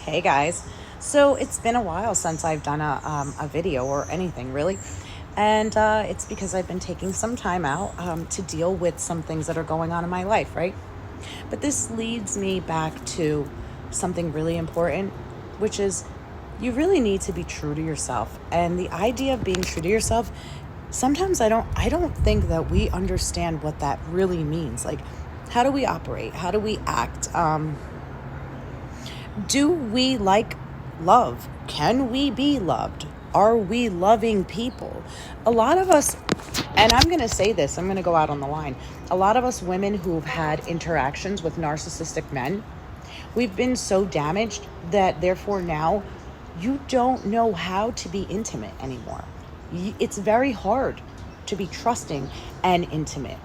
Hey guys. So it's been a while since I've done a video or anything really. And it's because I've been taking some time out to deal with some things that are going on in my life, right? But this leads me back to something really important, which is you really need to be true to yourself. And the idea of being true to yourself, sometimes I don't think that we understand what that really means. Like, how do we operate? How do we act? Do we like love? Can we be loved? Are we loving people? A lot of us, and I'm going to say this, I'm going to go out on the line. A lot of us women who've had interactions with narcissistic men, we've been so damaged that therefore now you don't know how to be intimate anymore. It's very hard to be trusting and intimate.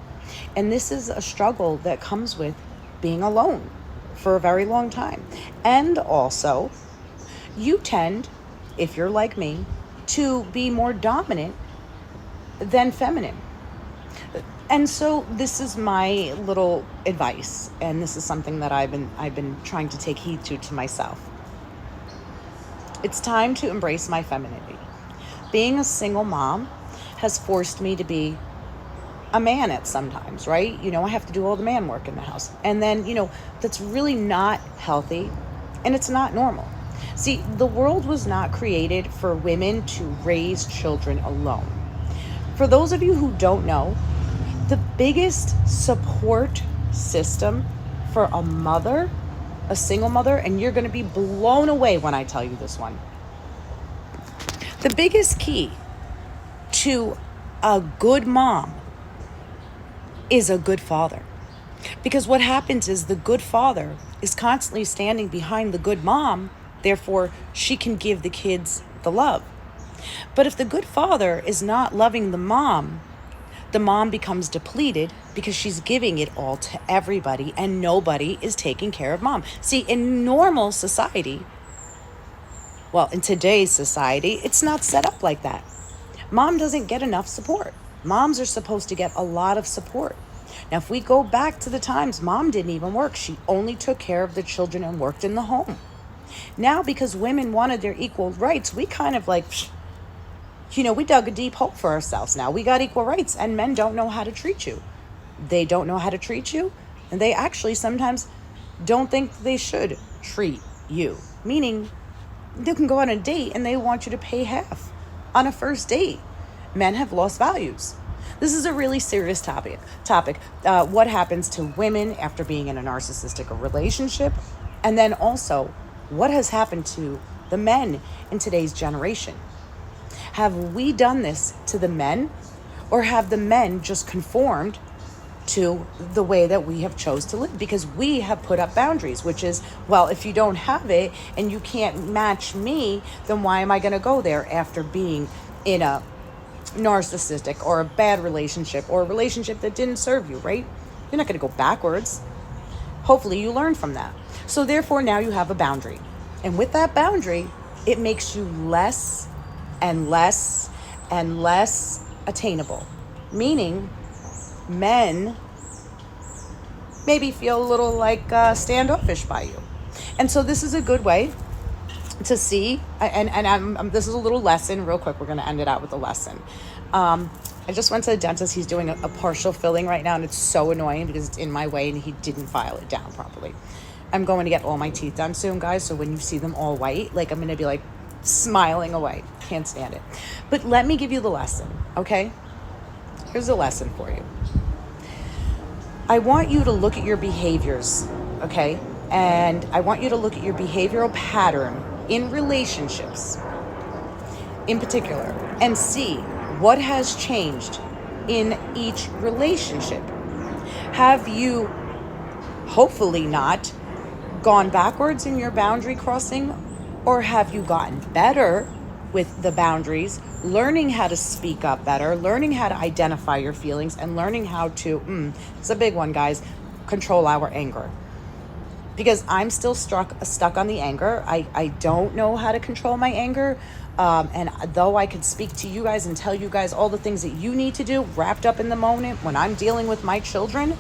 And this is a struggle that comes with being alone for a very long time. And also, you tend, if you're like me, to be more dominant than feminine. And so this is my little advice, and this is something that I've been trying to take heed to myself. It's time to embrace my femininity. Being a single mom has forced me to be a man at sometimes, right? I have to do all the man work in the house. And then, that's really not healthy and it's not normal. See, the world was not created for women to raise children alone. For those of you who don't know, the biggest support system for a mother, a single mother, and you're going to be blown away when I tell you this one. The biggest key to a good mom is a good father. Because what happens is the good father is constantly standing behind the good mom, therefore she can give the kids the love. But if the good father is not loving the mom becomes depleted because she's giving it all to everybody and nobody is taking care of mom. See, in normal society, well, in today's society, it's not set up like that. Mom doesn't get enough support. Moms are supposed to get a lot of support. Now, if we go back to the times, mom didn't even work. She only took care of the children and worked in the home. Now, because women wanted their equal rights, we kind of we dug a deep hole for ourselves now. We got equal rights, and men don't know how to treat you. They don't know how to treat you, and they actually sometimes don't think they should treat you. Meaning, they can go on a date and they want you to pay half on a first date. Men have lost values. This is a really serious topic. What happens to women after being in a narcissistic relationship? And then also, what has happened to the men in today's generation? Have we done this to the men? Or have the men just conformed to the way that we have chose to live? Because we have put up boundaries, which is, well, if you don't have it and you can't match me, then why am I going to go there after being in a narcissistic or a bad relationship or a relationship that didn't serve you, right? You're not going to go backwards. Hopefully you learn from that. So therefore now you have a boundary. And with that boundary, it makes you less and less and less attainable. Meaning men maybe feel a little like standoffish by you. And so this is a good way to see, and this is a little lesson real quick. We're going to end it out with a lesson. I just went to the dentist. He's doing a partial filling right now, and it's so annoying because it's in my way and he didn't file it down properly. I'm going to get all my teeth done soon, guys, so when you see them all white, I'm going to be smiling away. Can't stand it. But let me give you the lesson, okay? Here's a lesson for you. I want you to look at your behaviors, okay? And I want you to look at your behavioral pattern in relationships in particular and see what has changed in each relationship. Have you, hopefully not, gone backwards in your boundary crossing, or have you gotten better with the boundaries, learning how to speak up better, learning how to identify your feelings, and learning how to, it's a big one, guys, control our anger. Because I'm still stuck on the anger. I don't know how to control my anger. And though I could speak to you guys and tell you guys all the things that you need to do wrapped up in the moment, when I'm dealing with my children,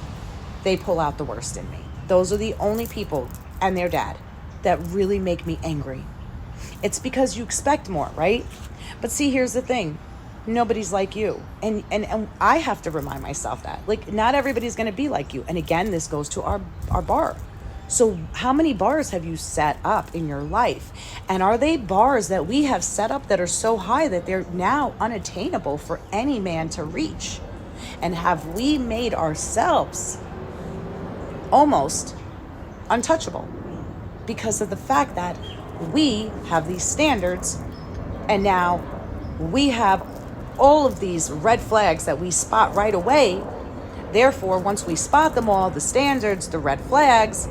they pull out the worst in me. Those are the only people, and their dad, that really make me angry. It's because you expect more, right? But see, here's the thing. Nobody's like you. And I have to remind myself that. Like, not everybody's going to be like you. And again, this goes to our bar. So how many bars have you set up in your life? And are they bars that we have set up that are so high that they're now unattainable for any man to reach? And have we made ourselves almost untouchable because of the fact that we have these standards, and now we have all of these red flags that we spot right away. Therefore, once we spot them all, the standards, the red flags,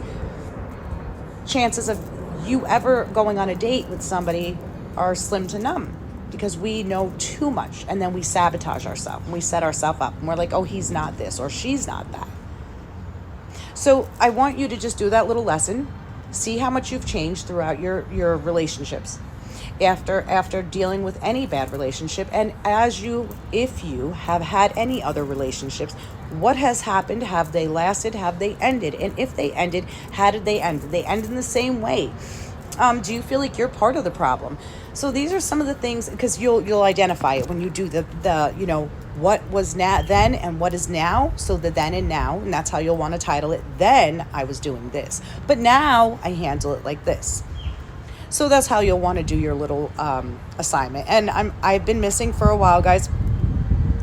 chances of you ever going on a date with somebody are slim to none, because we know too much, and then we sabotage ourselves and we set ourselves up and we're like, oh, he's not this or she's not that. So I want you to just do that little lesson. See how much you've changed throughout your relationships after dealing with any bad relationship, and if you have had any other relationships, what has happened? Have they lasted? Have they ended? And if they ended, how did they end? Did they end in the same way? Do you feel like you're part of the problem? So these are some of the things, because you'll identify it when you do the what was then and what is now. So the then and now, and that's how you'll want to title it. Then I was doing this, but now I handle it like this. So that's how you'll want to do your little assignment. And I've been missing for a while, guys.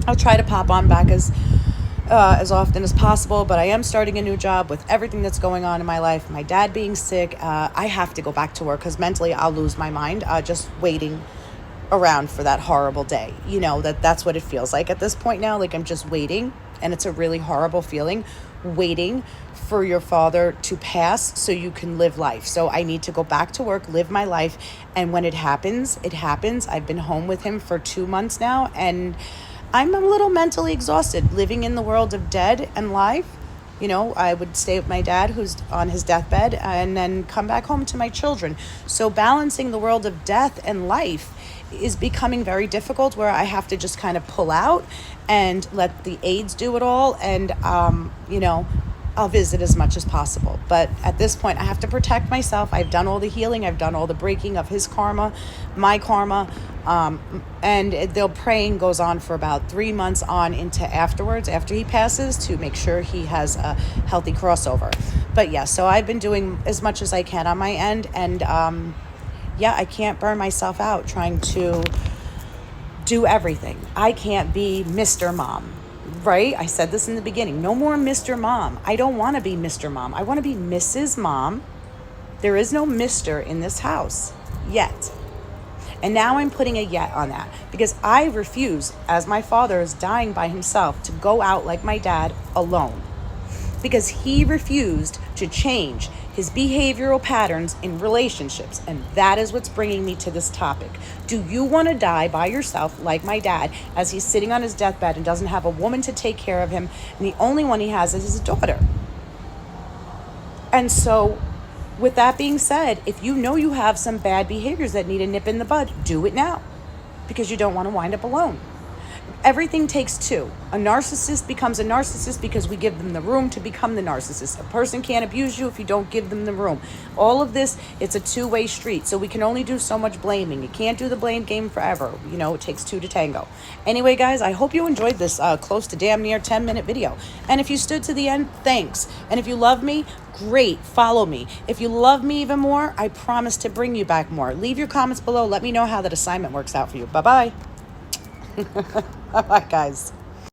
I'll try to pop on back as often as possible, but I am starting a new job with everything that's going on in my life. My dad being sick, I have to go back to work because mentally I'll lose my mind just waiting around for that horrible day. You know, that's what it feels like at this point now. Like, I'm just waiting, and it's a really horrible feeling, waiting for your father to pass so you can live life. So I need to go back to work, live my life, and when it happens, it happens. I've been home with him for 2 months now, and I'm a little mentally exhausted living in the world of dead and live. You know, I would stay with my dad who's on his deathbed and then come back home to my children. So balancing the world of death and life is becoming very difficult, where I have to just kind of pull out and let the aides do it all. And, I'll visit as much as possible. But at this point, I have to protect myself. I've done all the healing. I've done all the breaking of his karma, my karma. And the praying goes on for about 3 months on into afterwards, after he passes, to make sure he has a healthy crossover. But yeah, so I've been doing as much as I can on my end. And I can't burn myself out trying to do everything. I can't be Mr. Mom. Right? I said this in the beginning. No more Mr. Mom. I don't want to be Mr. Mom. I want to be Mrs. Mom. There is no Mr. in this house yet. And now I'm putting a yet on that, because I refuse, as my father is dying by himself, to go out like my dad alone, because he refused to change his behavioral patterns in relationships. And that is what's bringing me to this topic. Do you want to die by yourself like my dad, as he's sitting on his deathbed and doesn't have a woman to take care of him, and the only one he has is his daughter? And so, with that being said, if you know you have some bad behaviors that need a nip in the bud, do it now, because you don't want to wind up alone. Everything takes two. A narcissist becomes a narcissist because we give them the room to become the narcissist. A person can't abuse you if you don't give them the room. All of this, it's a two-way street. So we can only do so much blaming. You can't do the blame game forever. You know, it takes two to tango. Anyway, guys, I hope you enjoyed this close to damn near 10-minute video. And if you stood to the end, thanks. And if you love me, great, follow me. If you love me even more, I promise to bring you back more. Leave your comments below. Let me know how that assignment works out for you. Bye-bye. Bye, guys.